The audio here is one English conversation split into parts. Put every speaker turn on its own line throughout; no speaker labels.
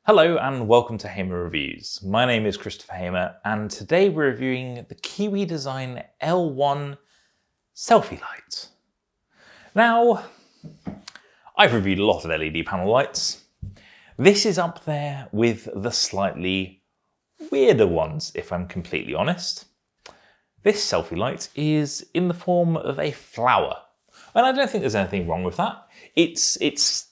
Hello and welcome to Hamer Reviews. My name is Christopher Hamer and today we're reviewing the KIWI Design L1 selfie light. Now, I've reviewed a lot of LED panel lights. This is up there with the slightly weirder ones, if I'm completely honest. This selfie light is in the form of a flower. And I don't think there's anything wrong with that. It's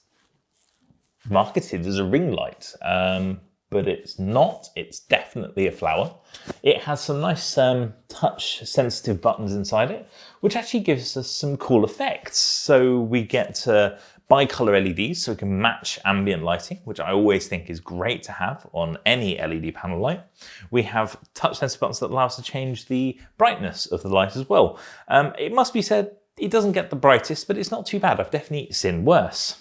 marketed as a ring light, but it's not. It's definitely a flower. It has some nice touch sensitive buttons inside it, which actually gives us some cool effects. So we get bi-color LEDs, so we can match ambient lighting, which I always think is great to have on any LED panel light. We have touch sensitive buttons that allow us to change the brightness of the light as well. It must be said, it doesn't get the brightest, but it's not too bad. I've definitely seen worse.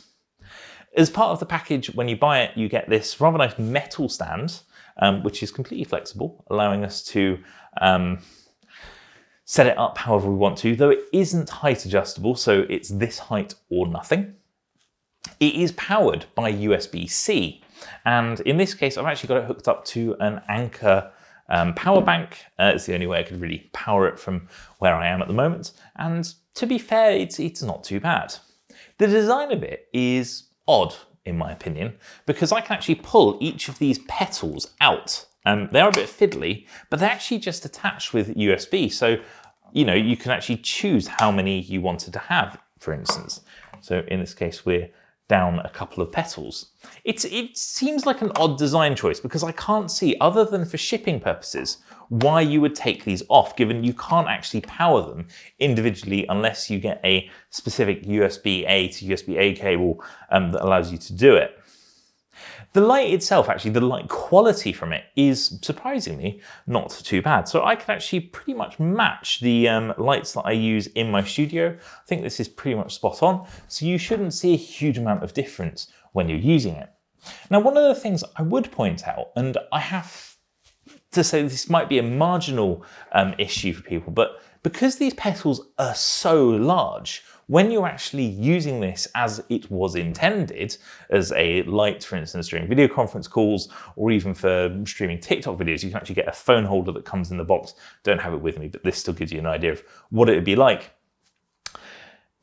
As part of the package, when you buy it, you get this rather nice metal stand, which is completely flexible, allowing us to set it up however we want to, though it isn't height adjustable, so it's this height or nothing. It is powered by USB-C, and in this case, I've actually got it hooked up to an Anker power bank. It's the only way I could really power it from where I am at the moment, and to be fair, it's not too bad. The design of it is odd, in my opinion, because I can actually pull each of these petals out. They are a bit fiddly, but they're actually just attached with USB. So, you can actually choose how many you wanted to have, for instance. So in this case, we're down a couple of petals. It seems like an odd design choice because I can't see, other than for shipping purposes, why you would take these off, given you can't actually power them individually unless you get a specific USB-A to USB-A cable that allows you to do it. The light itself, actually, the light quality from it is surprisingly not too bad. So I can actually pretty much match the lights that I use in my studio. I think this is pretty much spot on. So you shouldn't see a huge amount of difference when you're using it. Now, one of the things I would point out, and I have to say this might be a marginal issue for people, but because these petals are so large, when you're actually using this as it was intended, as a light, for instance, during video conference calls, or even for streaming TikTok videos, you can actually get a phone holder that comes in the box. Don't have it with me, but this still gives you an idea of what it would be like.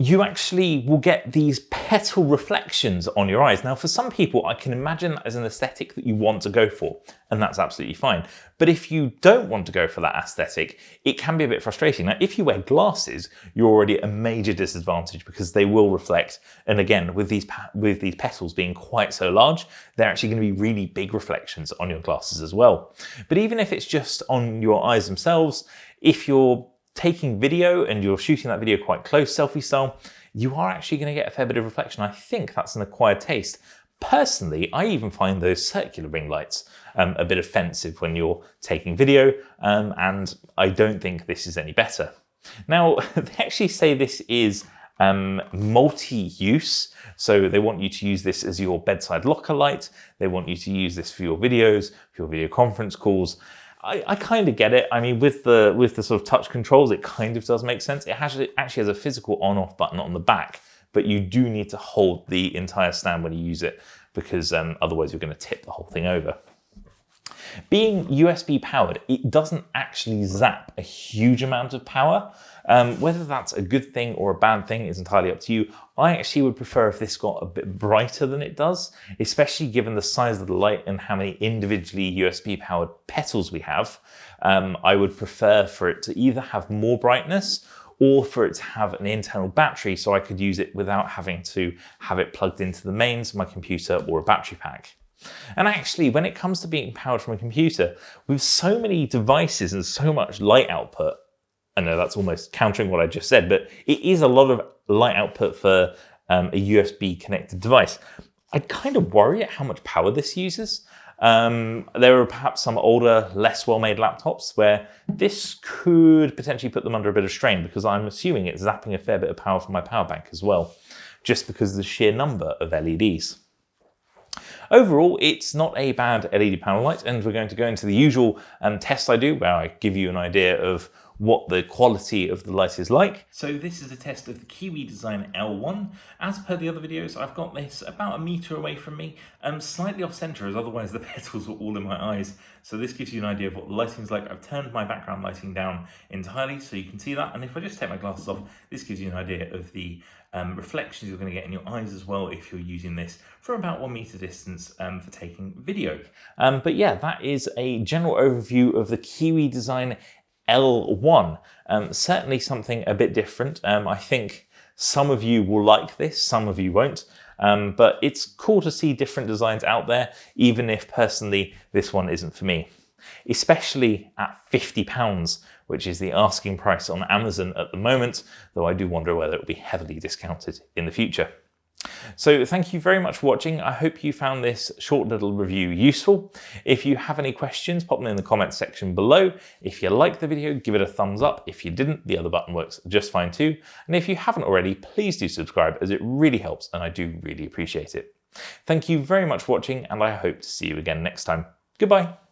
You actually will get these petal reflections on your eyes. Now, for some people, I can imagine that as an aesthetic that you want to go for, and that's absolutely fine. But if you don't want to go for that aesthetic, it can be a bit frustrating. Now, if you wear glasses, you're already at a major disadvantage because they will reflect. And again, with these petals being quite so large, they're actually going to be really big reflections on your glasses as well. But even if it's just on your eyes themselves, if you're taking video and you're shooting that video quite close, selfie style, you are actually going to get a fair bit of reflection. I think that's an acquired taste. Personally, I even find those circular ring lights a bit offensive when you're taking video, and I don't think this is any better. Now, they actually say this is multi-use, so they want you to use this as your bedside locker light. They want you to use this for your videos, for your video conference calls. I kind of get it. I mean, with the sort of touch controls, it kind of does make sense. It actually has a physical on-off button on the back, but you do need to hold the entire stand when you use it because otherwise you're going to tip the whole thing over. Being USB powered, it doesn't actually zap a huge amount of power. Whether that's a good thing or a bad thing is entirely up to you. I actually would prefer if this got a bit brighter than it does, especially given the size of the light and how many individually USB powered petals we have. I would prefer for it to either have more brightness or for it to have an internal battery so I could use it without having to have it plugged into the mains of my computer or a battery pack. And actually, when it comes to being powered from a computer, with so many devices and so much light output, I know that's almost countering what I just said, but it is a lot of light output for a USB connected device. I'd kind of worry at how much power this uses. There are perhaps some older, less well-made laptops where this could potentially put them under a bit of strain because I'm assuming it's zapping a fair bit of power from my power bank as well, just because of the sheer number of LEDs. Overall, it's not a bad LED panel light, and we're going to go into the usual test I do where I give you an idea of what the quality of the light is like. So this is a test of the KIWI Design L1. As per the other videos, I've got this about a metre away from me, slightly off centre, as otherwise the petals were all in my eyes. So this gives you an idea of what the lighting's like. I've turned my background lighting down entirely so you can see that. And if I just take my glasses off, this gives you an idea of the reflections you're going to get in your eyes as well if you're using this for about 1 metre distance for taking video. But yeah, that is a general overview of the KIWI Design L1. Certainly something a bit different. I think some of you will like this, some of you won't. But it's cool to see different designs out there, even if personally this one isn't for me. Especially at £50, which is the asking price on Amazon at the moment, though I do wonder whether it will be heavily discounted in the future. So thank you very much for watching. I hope you found this short little review useful. If you have any questions, pop them in the comments section below. If you liked the video, give it a thumbs up. If you didn't, the other button works just fine too. And if you haven't already, please do subscribe, as it really helps and I do really appreciate it. Thank you very much for watching, and I hope to see you again next time. Goodbye.